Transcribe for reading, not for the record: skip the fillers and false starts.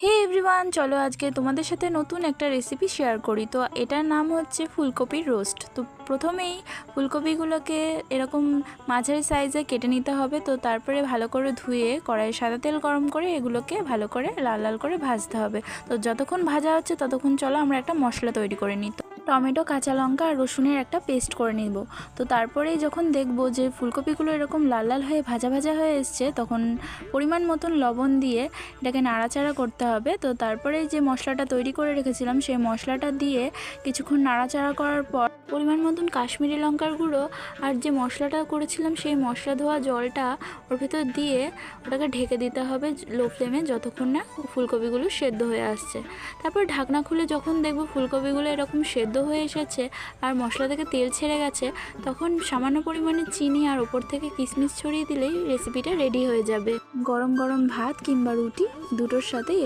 হে everyone, চলো আজকে তোমাদের সাথে নতুন একটা রেসিপি শেয়ার করি। তো এটার নাম হচ্ছে ফুলকপির রোস্ট। তো প্রথমেই ফুলকপিগুলোকে এরকম মাঝারি সাইজে কেটে নিতে হবে। তো তারপরে ভালো করে ধুয়ে কড়াইয়ে সাদা তেল গরম করে এগুলোকে ভালো করে লাল লাল করে ভাজতে হবে। তো যতক্ষণ ভাজা হচ্ছে ততক্ষণ চলো আমরা একটা মশলা তৈরি করে নিই। টমেটো, কাঁচা লঙ্কা আর রসুনের একটা পেস্ট করে নিব। তো তারপরেই যখন দেখব যে ফুলকপিগুলো এরকম লাল লাল হয়ে ভাজা ভাজা হয়ে এসছে, তখন পরিমাণ মতন লবণ দিয়ে এটাকে নাড়াচাড়া করতে হবে। তো তারপরেই যে মশলাটা তৈরি করে রেখেছিলাম সেই মশলাটা দিয়ে কিছুক্ষণ নাড়াচাড়া করার পর পরিমাণ মতন কাশ্মীরি লঙ্কার গুঁড়ো আর যে মশলাটা করেছিলাম সেই মশলা ধোয়া জলটা ওর ভেতর দিয়ে ওটাকে ঢেকে দিতে হবে লো ফ্লেমে, যতক্ষণ না ফুলকপিগুলো সেদ্ধ হয়ে আসছে। তারপর ঢাকনা খুলে যখন দেখব ফুলকপিগুলো এরকম সেদ্ধ হয়ে এসেছে আর মশলা থেকে তেল ছেড়ে গেছে, তখন সামান্য পরিমাণে চিনি আর ওপর থেকে কিশমিশ ছড়িয়ে দিলেই রেসিপিটা রেডি হয়ে যাবে। গরম গরম ভাত কিংবা রুটি দুটোর সাথেই